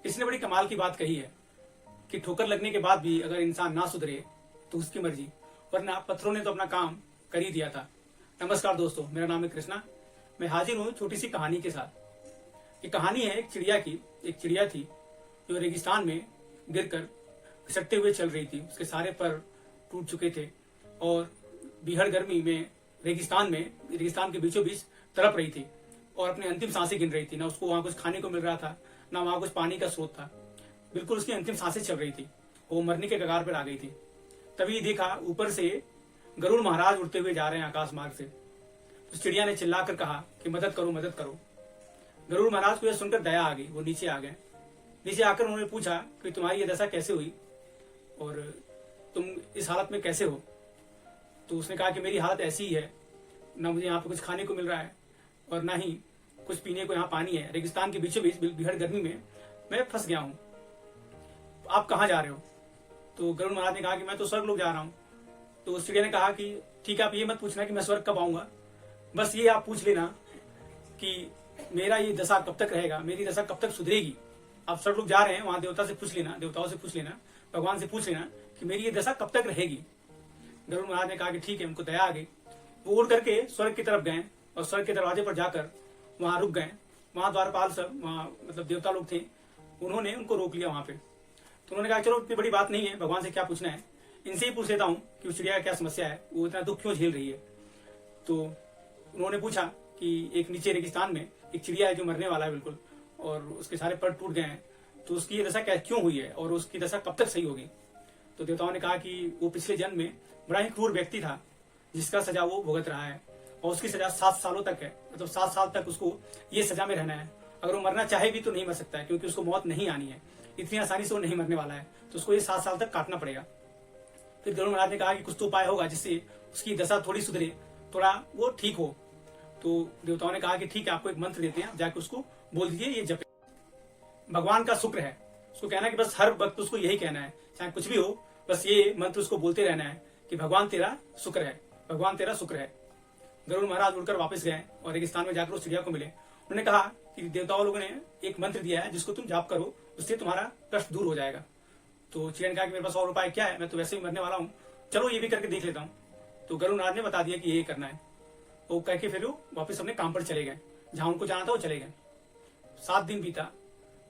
किसी ने बड़ी कमाल की बात कही है कि ठोकर लगने के बाद भी अगर इंसान ना सुधरे तो उसकी मर्जी, वरना पत्थरों ने तो अपना काम कर ही दिया था। नमस्कार दोस्तों, मेरा नाम है कृष्णा। मैं हाजिर हूँ छोटी सी कहानी के साथ। ये कहानी है एक चिड़िया की। एक चिड़िया थी जो रेगिस्तान में गिरकर घिसटते हुए चल रही थी। उसके सारे पर टूट चुके थे और बीहड़ गर्मी में रेगिस्तान के बीचों बीच तड़प रही थी और अपनी अंतिम सांसें गिन रही थी। ना उसको वहां कुछ खाने को मिल रहा था, ना वहां कुछ पानी का स्रोत था। बिल्कुल उसकी अंतिम सांसें चल रही थी। वो मरने के कगार पर आ गई थी। तभी देखा ऊपर से गरुड़ महाराज उड़ते हुए जा रहे हैं आकाश मार्ग से। उस चिड़िया ने चिल्लाकर कहा कि मदद करो, मदद करो। गरुड़ महाराज को यह सुनकर दया आ गई। वो नीचे आ गए। नीचे आकर उन्होंने पूछा कि तुम्हारी ये दशा कैसे हुई और तुम इस हालत में कैसे हो। तो उसने कहा कि मेरी हालत ऐसी ही है, ना मुझे यहाँ पे कुछ खाने को मिल रहा है और ना ही कुछ पीने को यहाँ पानी है। रेगिस्तान के बीचों बीच बीहड़ गर्मी में मैं फंस गया हूँ। आप कहाँ जा रहे हो? तो गरुड़ महाराज ने कहा कि मैं तो स्वर्ग लोग जा रहा हूँ। तो उस चिड़िया ने कहा कि ठीक है, आप ये मत पूछना कि मैं स्वर्ग कब आऊंगा, बस ये आप पूछ लेना कि मेरा ये दशा कब तक रहेगा, मेरी दशा कब तक सुधरेगी। आप स्वर्ग लोग जा रहे हैं, वहां देवताओं से पूछ लेना, भगवान से पूछ लेना कि मेरी ये दशा कब तक रहेगी। गरुड़ महाराज ने कहा कि ठीक है। उनको दया आ गई। वो उड़ करके स्वर्ग की तरफ गए और स्वर्ग के दरवाजे पर जाकर वहां रुक गए। वहां द्वारपाल सब, वहां मतलब देवता लोग थे, उन्होंने उनको रोक लिया वहां पे। तो उन्होंने कहा चलो इतनी बड़ी बात नहीं है, भगवान से क्या पूछना है, इनसे ही पूछ लेता हूँ कि उस चिड़िया का क्या समस्या है, वो इतना दुख क्यों झेल रही है। तो उन्होंने पूछा कि एक नीचे रेगिस्तान में एक चिड़िया है जो मरने वाला है बिल्कुल, और उसके सारे पर टूट गए हैं, तो उसकी ये दशा क्यों हुई है और उसकी दशा कब तक सही होगी। तो देवताओं ने कहा कि वो पिछले जन्म में बड़ा ही क्रूर व्यक्ति था जिसका सजा वो भुगत रहा है और उसकी सजा 7 सालों तक है। मतलब 7 साल तक उसको ये सजा में रहना है। अगर वो मरना चाहे भी तो नहीं मर सकता है, क्योंकि उसको मौत नहीं आनी है, इतनी आसानी से वो नहीं मरने वाला है। तो उसको ये 7 साल तक काटना पड़ेगा। फिर गरुड़ महाराज ने कहा कि कुछ तो उपाय होगा जिससे उसकी दशा थोड़ी सुधरे, थोड़ा वो ठीक हो। तो देवताओं ने कहा कि ठीक है, आपको एक मंत्र देते हैं, जाके उसको बोल दीजिए, ये जपे। भगवान का शुक्र है। उसको कहना कि बस हर वक्त उसको यही कहना है, चाहे कुछ भी हो, बस ये मंत्र उसको बोलते रहना है कि भगवान तेरा शुक्र है, भगवान तेरा शुक्र है। गरुड़ महाराज उड़कर वापस गए और रेगिस्तान में जाकर उस चिड़िया को मिले। उन्होंने कहा कि देवताओं लोगों ने एक मंत्र दिया है जिसको तुम जाप करो, उससे तुम्हारा कष्ट दूर हो जाएगा। तो चिड़िया ने कहा कि मेरे पास और उपाय क्या है, मैं तो वैसे ही मरने वाला हूँ, चलो ये भी करके देख लेता हूँ। तो गरुड़ महाराज ने बता दिया कि ये करना है। वो कह के फिर वो वापस अपने काम पर चले गए, जहां उनको जाना था वो चले गए। 7 दिन बीता।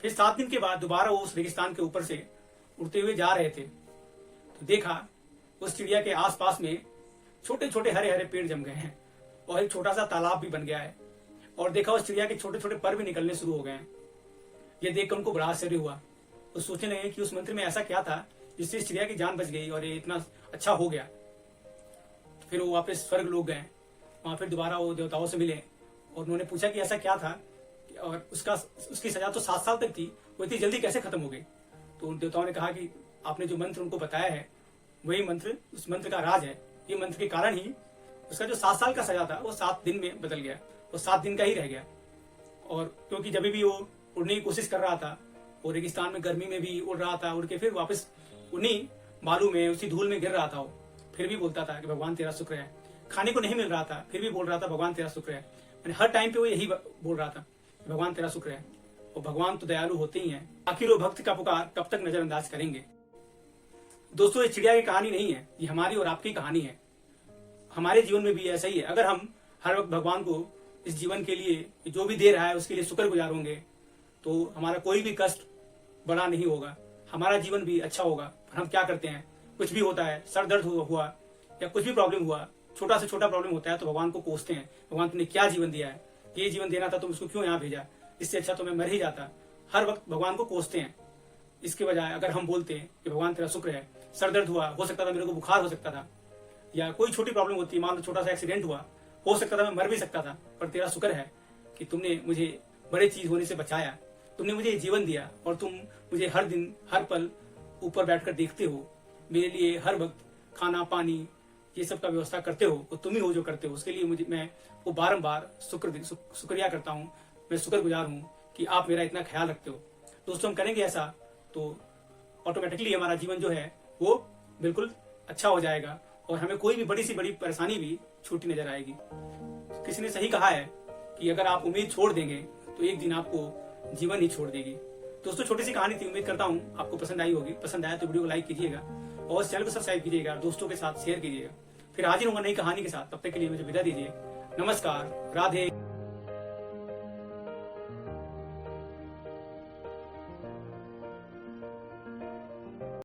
फिर 7 दिन के बाद दोबारा वो उस रेगिस्तान के ऊपर से उड़ते हुए जा रहे थे। तो देखा उस चिड़िया के आसपास में छोटे छोटे हरे हरे पेड़ जम गए हैं और एक छोटा सा तालाब भी बन गया है। और देखा उस चिड़िया के छोटे छोटे पर भी निकलने शुरू हो गए हैं। ये देखकर उनको बड़ा आश्चर्य हुआ। वो सोचने लगे कि उस मंत्र में ऐसा क्या था जिससे इस चिड़िया की जान बच गई और ये इतना अच्छा हो गया। तो फिर वो वापस स्वर्ग लोग गए। वहां फिर दोबारा वो देवताओं से मिले और उन्होंने पूछा कि ऐसा क्या था और उसकी सजा तो 7 साल तक थी, वो इतनी जल्दी कैसे खत्म हो गई। तो उन देवताओं ने कहा कि आपने जो मंत्र उनको बताया है वही मंत्र, उस मंत्र का राज है। ये मंत्र के कारण ही उसका जो 7 साल का सजा था वो 7 दिन में बदल गया, वो 7 दिन का ही रह गया। और क्योंकि जब भी वो उड़ने की कोशिश कर रहा था, वो रेगिस्तान में गर्मी में भी उड़ रहा था, उड़ के फिर वापस उन्हीं बालू में उसी धूल में गिर रहा था। वो फिर भी बोलता था कि भगवान तेरा शुक्र है। खाने को नहीं मिल रहा था, फिर भी बोल रहा था भगवान तेरा शुक्र है। मैंने हर टाइम पे वो यही बोल रहा था, भगवान तेरा शुक्र है। और भगवान तो दयालु होते ही हैं, आखिर वो भक्त का पुकार कब तक नजरअंदाज करेंगे। दोस्तों, ये चिड़िया की कहानी नहीं है, ये हमारी और आपकी कहानी है। हमारे जीवन में भी ऐसा ही है। अगर हम हर वक्त भगवान को इस जीवन के लिए जो भी दे रहा है उसके लिए शुक्रगुजार होंगे तो हमारा कोई भी कष्ट बड़ा नहीं होगा, हमारा जीवन भी अच्छा होगा। पर हम क्या करते हैं, कुछ भी होता है, सर दर्द हुआ या कुछ भी प्रॉब्लम हुआ, छोटा से छोटा प्रॉब्लम होता है तो भगवान को कोसते हैं, भगवान तुमने क्या जीवन दिया है, ये जीवन देना था तुम उसको क्यों यहाँ भेजा, इससे अच्छा तो मैं मर ही जाता। हर वक्त भगवान को कोसते हैं। इसके बजाय अगर हम बोलते हैं कि भगवान तेरा शुक्र है, सर दर्द हुआ, हो सकता था मेरे को बुखार हो सकता था, या कोई छोटी प्रॉब्लम होती है, मान लो छोटा सा एक्सीडेंट हुआ, हो सकता था मैं मर भी सकता था, पर तेरा शुक्र है कि तुमने मुझे बड़े चीज होने से बचाया, तुमने मुझे जीवन दिया और तुम मुझे हर दिन हर पल ऊपर बैठकर देखते हो, मेरे लिए हर वक्त खाना पानी ये सब का व्यवस्था करते हो, वो तुम ही हो जो करते हो। उसके लिए मैं वो बारंबार शुक्रिया करता हूँ, मैं शुक्रगुजार हूँ कि आप मेरा इतना ख्याल रखते हो। दोस्तों, हम करेंगे ऐसा तो ऑटोमेटिकली हमारा जीवन जो है वो बिल्कुल अच्छा हो जाएगा और हमें कोई भी बड़ी सी बड़ी परेशानी भी छोटी नजर आएगी। किसी ने सही कहा है कि अगर आप उम्मीद छोड़ देंगे तो एक दिन आपको जीवन ही छोड़ देगी। दोस्तों छोटी सी कहानी थी, उम्मीद करता हूँ आपको पसंद आई होगी। पसंद आया तो वीडियो को लाइक कीजिएगा और चैनल को सब्सक्राइब कीजिएगा, दोस्तों के साथ शेयर कीजिएगा। फिर हाजिर होगा नई कहानी के साथ, तब तक के लिए मुझे विदा दीजिए। नमस्कार, राधे।